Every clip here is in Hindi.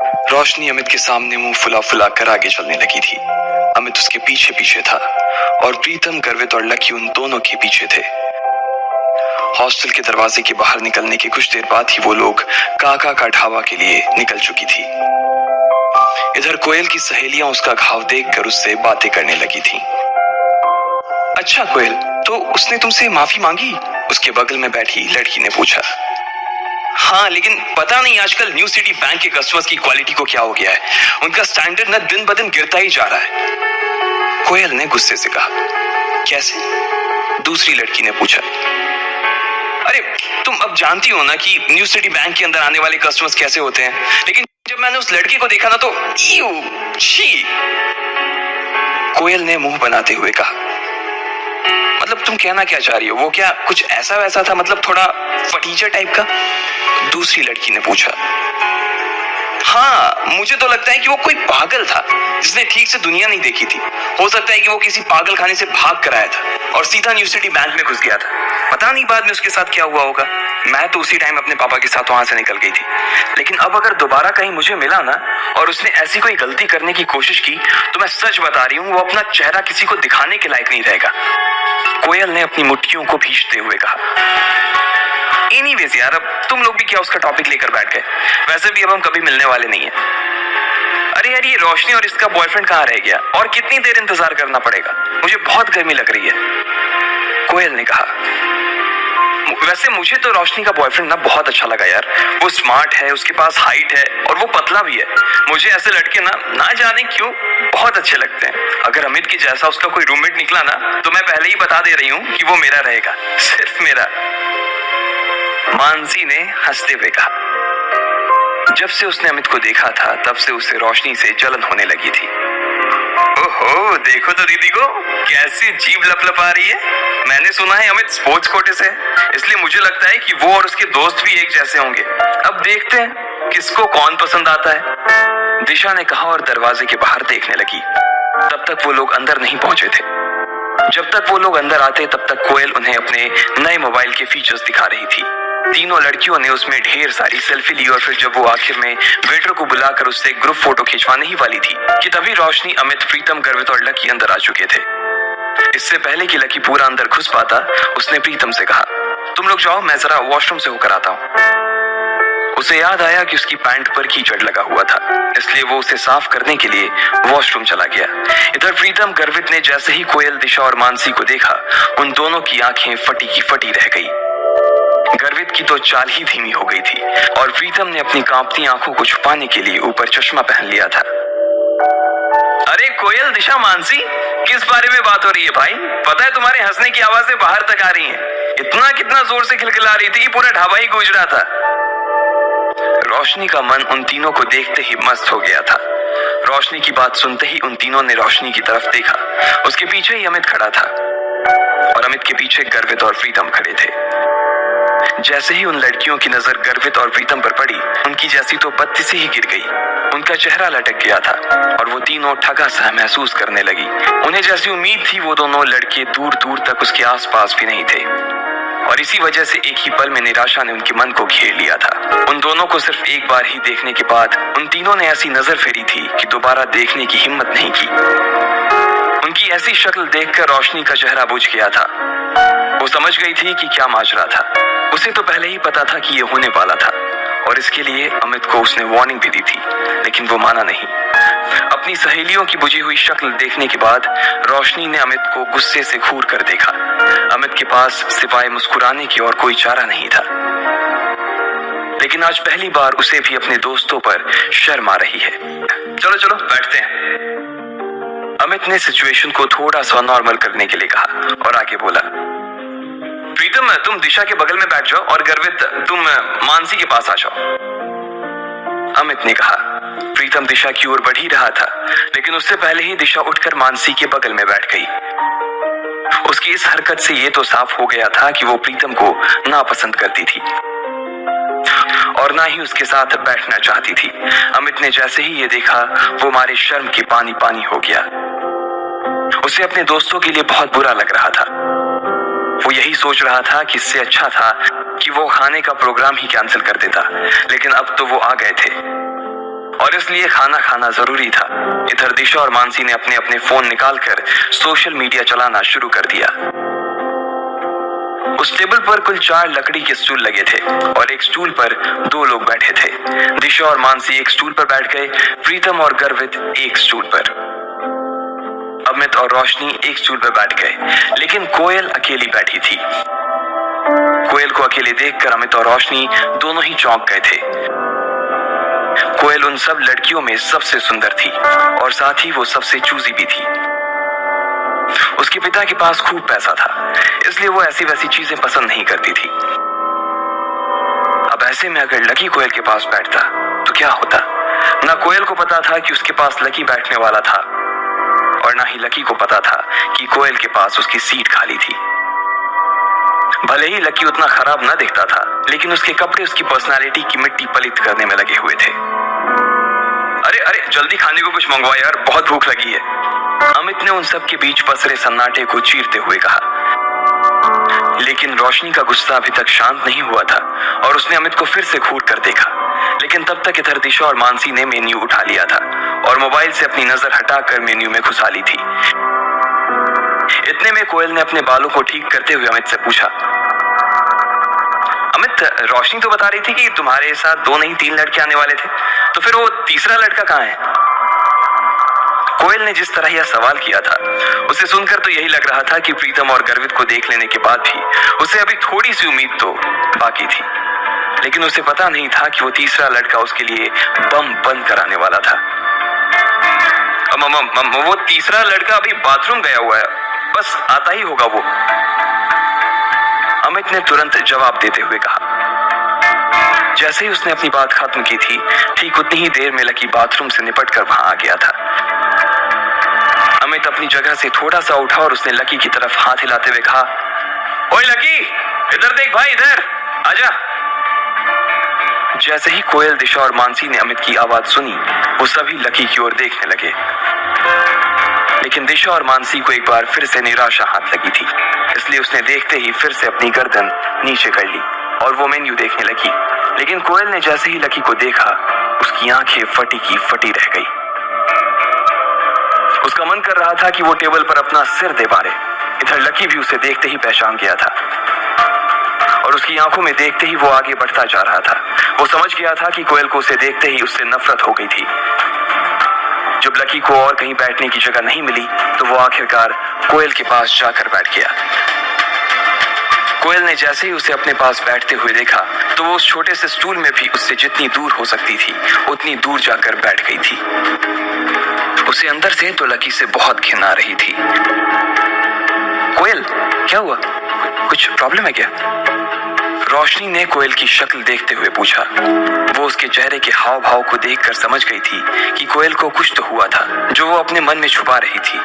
रोशनी अमित के सामने मुंह फुला फुला कर आगे चलने लगी थी। अमित उसके पीछे पीछे था और प्रीतम, गर्वित और लकी उन दोनों के पीछे थे। हॉस्टल के दरवाजे के बाहर निकलने के कुछ देर बाद ही वो लोग काका का ढाबा के लिए निकल चुकी थी। इधर कोयल की सहेलियां उसका घाव देखकर उससे बातें करने लगी थीं। अच्छा कोयल, तो उसने तुमसे माफी मांगी? उसके बगल में बैठी लड़की ने पूछा। हाँ, लेकिन पता नहीं आजकल न्यू सिटी बैंक के कस्टमर्स की क्वालिटी को क्या हो गया है। उनका स्टैंडर्ड न दिन ब दिन गिरता ही जा रहा है। कोयल ने गुस्से से कहा। कैसे? दूसरी लड़की ने पूछा। अरे तुम अब जानती हो ना कि न्यू सिटी बैंक के अंदर आने वाले कस्टमर्स कैसे होते हैं। लेकिन जब मैंने उस लड़के को देखा ना तो छी। कोयल ने मुंह बनाते हुए कहा। मतलब तुम कहना क्या चाह रही हो? वो क्या कुछ ऐसा वैसा था, मतलब थोड़ा फटीचर टाइप का? दूसरी लड़की ने पूछा। हाँ, मुझे तो लगता है कि वो कोई पागल था जिसने ठीक से दुनिया नहीं देखी थी। हो सकता है कि वो किसी पागल खाने से भाग कर आया था और सीधा न्यू सिटी बैंक में घुस गया था। पता नहीं बाद में उसके साथ क्या हुआ होगा। मैं तो उसी टाइम अपने पापा के साथ वहां से निकल गई थी। लेकिन अब अगर दोबारा कहीं मुझे मिला ना और उसने ऐसी कोई गलती करने की कोशिश की तो मैं सच बता रही हूँ, वो अपना चेहरा किसी को दिखाने के लायक नहीं रहेगा। कोयल ने अपनी मुट्ठियों को भींचते हुए कहा। एनीवेज यार, अब तुम लोग भी क्या उसका टॉपिक लेकर बैठ गए? वैसे भी अब हम कभी मिलने वाले नहीं है। अरे यार, ये रोशनी और इसका बॉयफ्रेंड कहाँ रह गया और कितनी देर इंतजार करना पड़ेगा? मुझे बहुत गर्मी लग रही है। कोयल ने कहा। वैसे मुझे तो रोशनी का बॉयफ्रेंड ना बहुत अच्छा लगा यार। वो स्मार्ट है, उसके पास हाइट है और वो पतला भी है। मुझे ऐसे लड़के ना जाने क्यों बहुत अच्छे लगते हैं। अगर अमित के जैसा उसका कोई रूममेट निकला ना तो मैं पहले ही बता दे रही हूँ कि वो मेरा रहेगा, सिर्फ मेरा। मानसी ने हंसते हुए कहा। जब से उसने अमित को देखा था तब से उसे रोशनी से जलन होने लगी थी। ओहो, देखो तो दीदी को कैसी जीभ लपलपा रही है। मैंने सुना है अमित स्पोर्ट्स कोटे से, इसलिए मुझे लगता है कि वो और उसके दोस्त भी एक जैसे होंगे। अब देखते हैं किसको कौन पसंद आता है। दिशा ने कहा और दरवाजे के बाहर देखने लगी। तब तक वो लोग अंदर नहीं पहुंचे थे। जब तक वो लोग अंदर आते तब तक कोयल उन्हें अपने नए मोबाइल के फीचर्स दिखा रही थी। तीनों लड़कियों ने उसमें ढेर सारी सेल्फी ली और फिर जब वो आखिर में वेटर को बुलाकर उससे ग्रुप फोटो खिंचवाने ही वाली थी कि तभी रोशनी, अमित, प्रीतम, गर्वित और लकी अंदर आ चुके थे। इससे पहले कि लकी पूरा अंदर घुस पाता, उसने प्रीतम से कहा, तुम लोग जाओ, मैं जरा वॉशरूम से होकर आता हूँ। उसे याद आया कि उसकी पैंट पर कीचड़ लगा हुआ था, इसलिए वो उसे साफ करने के लिए वॉशरूम चला गया। इधर प्रीतम, गर्वित ने जैसे ही कोयल, दिशा और मानसी को देखा, उन दोनों की आंखें फटी की फटी रह गई। गर्वित की तो चाल ही धीमी हो गई थी और प्रीतम ने अपनी कांपती आंखों को छुपाने के लिए ऊपर चश्मा पहन लिया था। अरे कोयल, दिशा, मानसी, किस बारे में बात हो रही है भाई? पता है तुम्हारे हंसने की आवाजें बाहर तक आ रही हैं। कितना जोर से खिलखिला रही थी कि पूरा ढाबा ही गूंज रहा था। रोशनी का मन उन तीनों को देखते ही मस्त हो गया था। रोशनी की बात सुनते ही उन तीनों ने रोशनी की तरफ देखा। उसके पीछे ही अमित खड़ा था और अमित के पीछे गर्वित और प्रीतम खड़े थे। जैसे ही उन लड़कियों की नजर गर्वित और प्रीतम पर पड़ी, उनकी जैसी तो बत्ती से ही गिर गई। उनका चेहरा लटक गया था और वो तीनों ठगा सा महसूस करने लगी। उन्हें जैसी उम्मीद थी वो दोनों लड़के दूर दूर तक उसके आसपास भी नहीं थे और इसी वजह से एक ही पल में निराशा ने उनके मन को घेर लिया था। उन दोनों को सिर्फ एक बार ही देखने के बाद उन तीनों ने ऐसी नजर फेरी थी कि दोबारा देखने की हिम्मत नहीं की। उनकी ऐसी शक्ल देखकर रोशनी का चेहरा बुझ गया था। वो समझ गई थी कि क्या माजरा था। उसे तो पहले ही पता था कि ये होने वाला था और इसके लिए अमित को उसने वार्निंग भी दी थी, लेकिन वो माना नहीं। अपनी सहेलियों की बुझी हुई शक्ल देखने के बाद रोशनी ने अमित को गुस्से से घूर कर देखा। अमित के पास सिवाय मुस्कुराने की और कोई चारा नहीं था, लेकिन आज पहली बार उसे भी अपने दोस्तों पर शर्म आ रही है। चलो चलो बैठते हैं। अमित ने सिचुएशन को थोड़ा सा नॉर्मल करने के लिए कहा और आगे बोला, प्रीतम, तुम दिशा के बगल में बैठ जाओ और गर्वित, तुम मानसी के पास आ जाओ। अमित ने कहा। प्रीतम दिशा की ओर बढ़ ही रहा था, लेकिन उससे पहले ही दिशा उठकर मानसी के बगल में बैठ गई। उसकी इस हरकत से ये तो साफ हो गया था कि वो प्रीतम को नापसंद करती थी और ना ही उसके साथ बैठना चाहती थी। अमित ने जैसे ही ये देखा, वो मारे शर्म की पानी पानी हो गया। उसे अपने दोस्तों के लिए बहुत बुरा लग रहा था। वो यही सोच रहा था कि इससे अच्छा था कि वो खाने का प्रोग्राम ही कैंसिल कर देता, लेकिन अब तो वो आ गए थे और इसलिए खाना खाना जरूरी था। इधर दिशा और मानसी ने अपने अपने फोन निकालकर सोशल मीडिया चलाना शुरू कर दिया। उस टेबल पर कुल 4 लकड़ी के स्टूल लगे थे और एक स्टूल पर 2 लोग बैठे थे। दिशा और मानसी एक स्टूल पर बैठ गए, प्रीतम और गर्वित एक स्टूल पर, अमित और रोशनी एक स्टूल पर बैठ गए, लेकिन कोयल अकेली बैठी थी। कोयल को अकेले देखकर अमित और रोशनी दोनों ही चौंक गए थे। कोयल उन सब लड़कियों में सबसे सुंदर थी और साथ ही वो सबसे चूजी भी थी। उसके पिता के पास खूब पैसा था, इसलिए वो ऐसी वैसी चीजें पसंद नहीं करती थी। अब ऐसे में अगर लकी कोयल के पास बैठता तो क्या होता? ना कोयल को पता था कि उसके पास लकी बैठने वाला था और ना ही लकी को पता था कि कोयल के पास उसकी सीट खाली थी। भले ही लकी उतना खराब ना दिखता था, लेकिन उसके कपड़े उसकी पर्सनालिटी की मिट्टी पलित करने में लगे हुए थे। अरे अरे जल्दी खाने को कुछ मंगवा यार, बहुत भूख लगी है, अमित ने उन सब के बीच पसरे सन्नाटे को चीरते हुए कहा। लेकिन रोशनी का गुस्सा अभी तक शांत नहीं हुआ था और उसने अमित को फिर से घूर कर देखा। लेकिन तब तक इधर दिशा और मानसी ने मेन्यू उठा लिया था और मोबाइल से अपनी नजर हटाकर मेन्यू में घुसा ली थी। इतने में कोयल ने अपने बालों को ठीक करते हुए अमित से पूछा, अमित, रोशनी तो बता रही थी कि तुम्हारे साथ 2 नहीं 3 लड़के आने वाले थे, तो फिर वो तीसरा लड़का कहाँ है? कोयल ने जिस तरह यह सवाल किया था, उसे सुनकर तो यही लग रहा था कि प्रीतम और गर्वित को देख लेने के बाद भी उसे अभी थोड़ी सी उम्मीद तो बाकी थी। लेकिन उसे पता नहीं था कि वो तीसरा लड़का उसके लिए बम बंद कराने वाला था। वो तीसरा लड़का अभी बाथरूम गया हुआ है, बस आता ही होगा वो, अमित ने तुरंत जवाब देते हुए कहा। जैसे ही उसने अपनी बात खत्म की थी, ठीक उतनी ही देर में लकी बाथरूम से निपटकर वहां आ गया था। अमित अपनी जगह से थोड़ा सा उठा और उसने लकी की तरफ हाथ हिलाते हुए कहा, ओए लकी, इधर देख भाई, इधर आजा। जैसे ही कोयल, दिशा और मानसी ने अमित की आवाज सुनी, वो सभी लकी की ओर देखने लगे। लेकिन दिशा और मानसी को एक बार फिर से निराशा हाथ लगी थी, इसलिए उसने देखते ही फिर से अपनी गर्दन नीचे कर ली और वो मेन्यू देखने लगी। लेकिन कोयल ने जैसे ही लकी को देखा, उसकी आंखें फटी की फटी रह गई। उसका मन कर रहा था कि वो टेबल पर अपना सिर दे मारे। इधर लकी भी उसे देखते ही पहचान गया था और उसकी आंखों में देखते ही वो आगे बढ़ता जा रहा था। वो समझ गया था कि कोयल को उसे देखते ही उससे नफरत हो गई थी। जब लकी को और कहीं बैठने की जगह नहीं मिली, तो वो आखिरकार कोयल के पास जाकर बैठ गया। कोयल ने जैसे ही उसे अपने पास बैठते हुए देखा, तो वो उस छोटे से स्टूल में भी उससे जितनी दूर हो सकती थी उतनी दूर जाकर बैठ गई थी। उसे अंदर से तो लकी से बहुत घिन आ रही थी। कोयल, क्या हुआ? कुछ प्रॉब्लम है क्या? रोशनी ने कोयल की शक्ल देखते हुए पूछा। वो उसके चेहरे के हाव भाव को देखकर समझ गई थी कि कोयल को कुछ तो हुआ था जो वो अपने मन में छुपा रही थी।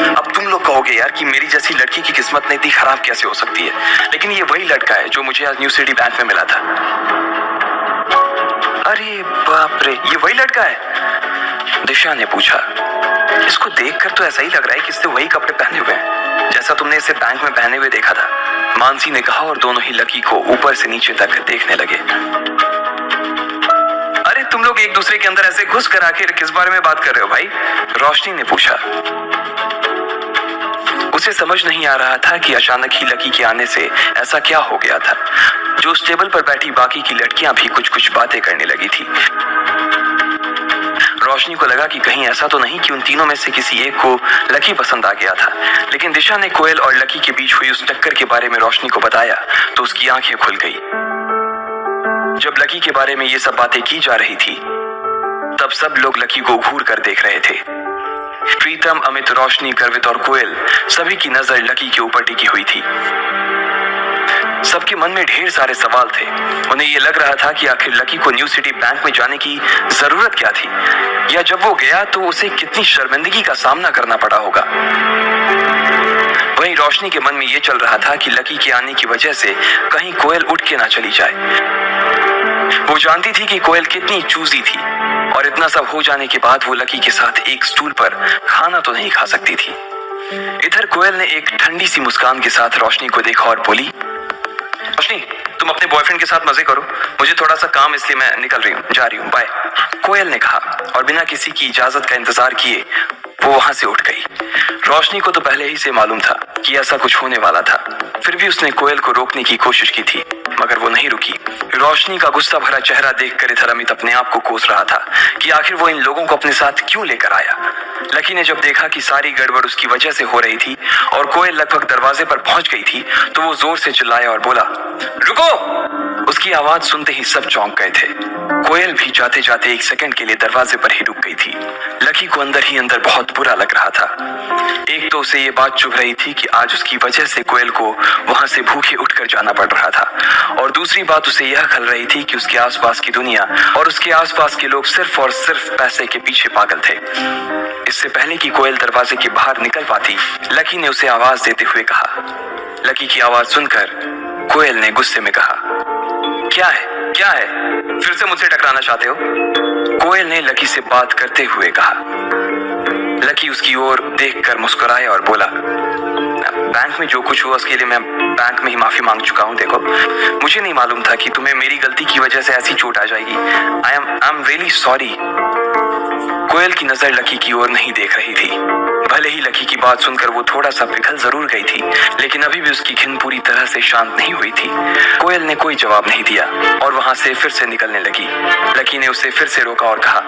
अब तुम लोग कहोगे यार कि मेरी जैसी लड़की की किस्मत ने इतनी खराब कैसे हो सकती है, लेकिन ये वही लड़का है जो मुझे आज न्यू सिटी बैंक में मिला था। अरे बाप रे, ये वही लड़का है? दिशा ने पूछा। इसको देखकर तो ऐसा ही लग रहा है कि इसने वही कपड़े पहने हुए हैं जैसा तुमने इसे बैंक में पहने हुए देखा था, मानसी ने कहा और दोनों ही लकी को ऊपर से नीचे तक देखने लगे। अरे तुम लोग एक दूसरे के अंदर ऐसे घुस कर आखिर किस बारे में बात कर रहे हो भाई? रोशनी ने पूछा। उसे समझ नहीं आ रहा था कि अचानक ही लकी के आने से ऐसा क्या हो गया था जो उस टेबल पर बैठी बाकी की लड़कियां भी कुछ कुछ बातें करने लगी थी। रोशनी को लगा कि कहीं ऐसा तो नहीं कि उन तीनों में से किसी एक को लकी पसंद आ गया था। लेकिन दिशा ने कोयल और लकी के बीच हुई उस टक्कर के बारे में रोशनी को बताया तो उसकी आंखें खुल गई। जब लकी के बारे में ये सब बातें की जा रही थी, तब सब लोग लकी को घूर कर देख रहे थे। प्रीतम, अमित, रोशनी, गर्वित और कोयल सभी की नजर लकी के ऊपर टिकी हुई थी। सबके मन में ढेर सारे सवाल थे। उन्हें यह लग रहा था कि आखिर लकी को न्यू सिटी बैंक में जाने की जरूरत क्या थी, या जब वो गया तो उसे कितनी शर्मिंदगी का सामना करना पड़ा होगा। वहीं रोशनी के मन में यह चल रहा था कि लकी के आने की वजह से कहीं कोयल उठ के ना चली जाए। वो जानती थी कि कोयल कितनी चूजी थी और इतना सब हो जाने के बाद वो लकी के साथ एक स्टूल पर खाना तो नहीं खा सकती थी। इधर कोयल ने एक ठंडी सी मुस्कान के साथ रोशनी को देखा और बोली, रोशनी तुम अपने बॉयफ्रेंड के साथ मजे करो, मुझे थोड़ा सा काम, इसलिए मैं निकल रही हूँ, जा रही हूँ, बाय। कोयल ने कहा और बिना किसी की इजाजत का इंतजार किए वो वहां से उठ गई। रोशनी को तो पहले ही से मालूम था कि ऐसा कुछ होने वाला था, फिर भी उसने कोयल को रोकने की कोशिश की थी, मगर वो नहीं रुकी। रोशनी का गुस्सा भरा चेहरा देखकर इधर अमित अपने आप को कोस रहा था कि आखिर वो इन लोगों को अपने साथ क्यों लेकर आया। लकी ने जब देखा कि सारी गड़बड़ उसकी वजह से हो रही थी और कोयल लगभग दरवाजे पर पहुंच गई थी, तो वो जोर से चिल्लाया और बोला, रुको। उसकी आवाज सुनते ही सब चौंक गए थे। कोयल भी जाते जाते एक सेकंड के लिए दरवाजे पर ही रुक गई थी। लकी को अंदर ही अंदर बहुत बुरा लग रहा था। एक तो उसे ये बात चुभ रही थी कि आज उसकी वजह से कोयल को वहां से भूखे उठकर जाना पड़ रहा था, और दूसरी बात उसे यह खल रही थी कि उसके आसपास की दुनिया और उसके आसपास के लोग सिर्फ और सिर्फ पैसे के पीछे पागल थे। इससे पहले कि कोयल दरवाजे के बाहर निकल पाती, लकी ने उसे आवाज देते हुए कहा। लकी की आवाज सुनकर कोयल ने गुस्से में कहा, क्या है, क्या है, फिर से मुझसे टकराना चाहते हो? कोयल ने लकी से बात करते हुए कहा। लकी उसकी ओर देखकर मुस्कुराया और बोला, बैंक में जो कुछ हुआ उसके लिए मैं बैंक में ही माफी मांग चुका हूँ। देखो, मुझे नहीं मालूम था कि तुम्हें मेरी गलती की वजह से ऐसी चोट आ जाएगी। I am really sorry. कोयल की नजर लकी की ओर नहीं देख रही थी। भले ही लकी की बात सुनकर वो थोड़ा सा पिघल जरूर गई थी, लेकिन अभी भी उसकी घिन पूरी तरह से शांत नहीं हुई थी। कोयल ने कोई जवाब नहीं दिया और वहां से फिर से निकलने लगी। लकी ने उसे फिर से रोका और कहा,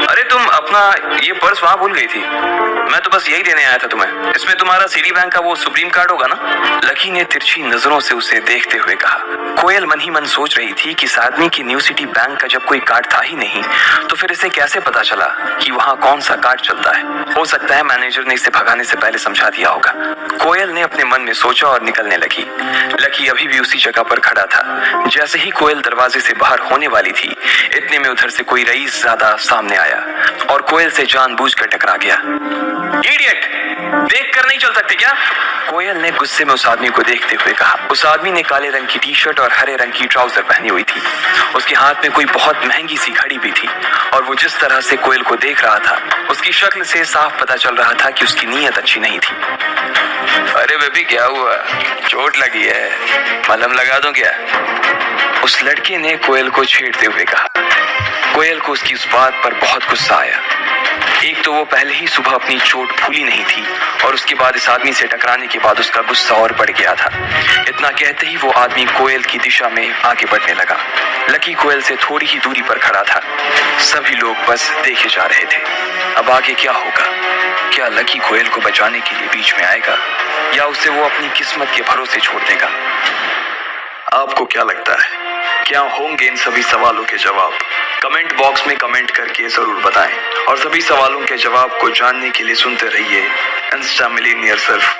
अरे तुम अपना ये पर्स वहां भूल गई थी, मैं तो बस यही देने आया था तुम्हें। इसमें तुम्हारा सिटी बैंक का वो सुप्रीम कार्ड होगा ना? लकी ने तिरछी नजरों से उसे देखते हुए कहा। कोयल मन ही मन सोच रही थी कि इस आदमी की न्यू सिटी बैंक का जब कोई कार्ड था ही नहीं, तो फिर इसे कैसे पता चला कि वहाँ कौन सा कार्ड चलता है। हो सकता है मैनेजर ने इसे भगाने से पहले समझा दिया होगा। कोयल ने अपने मन में सोचा और निकलने लगी। लकी अभी भी उसी जगह पर खड़ा था। जैसे ही कोयल दरवाजे से बाहर होने वाली थी, इतने में उधर से कोई रईस ज्यादा सामने आया और कोयल से जानबूझकर टकरा गया। इडियट, देख कर नहीं चल सकते क्या? कोयल ने गुस्से में उस आदमी को देखते हुए कहा। उस आदमी ने काले रंग की टी शर्ट और हरे रंग की ट्राउजर पहनी हुई थी। उसके हाथ में कोई बहुत महंगी सी घड़ी भी थी, और वो जिस तरह से कोयल को देख रहा था, उसकी शक्ल से साफ पता चल रहा था कि उसकी नीयत अच्छी नहीं थी। अरे बेबी, क्या हुआ? चोट लगी है? मलहम लगा दूं क्या? उस लड़के ने कोयल को छेड़ते हुए कहा। कोयल को उसकी उस बात पर बहुत गुस्सा आया। एक तो वो पहले ही सुबह अपनी चोट भूली नहीं थी, और उसके बाद इस आदमी से टकराने के बाद उसका गुस्सा और बढ़ गया था। इतना कहते ही वो आदमी कोयल की दिशा में आगे बढ़ने लगा। लकी कोयल से थोड़ी ही दूरी पर खड़ा था। सभी लोग बस देखे जा रहे थे। अब आगे क्या होगा? क्या लकी कोयल को बचाने के लिए बीच में आएगा, या उसे वो अपनी किस्मत के भरोसे छोड़ देगा? आपको क्या लगता है, क्या होंगे इन सभी सवालों के जवाब? कमेंट बॉक्स में कमेंट करके जरूर बताएं, और सभी सवालों के जवाब को जानने के लिए सुनते रहिए इंस्टा मिलीनियर सिर्फ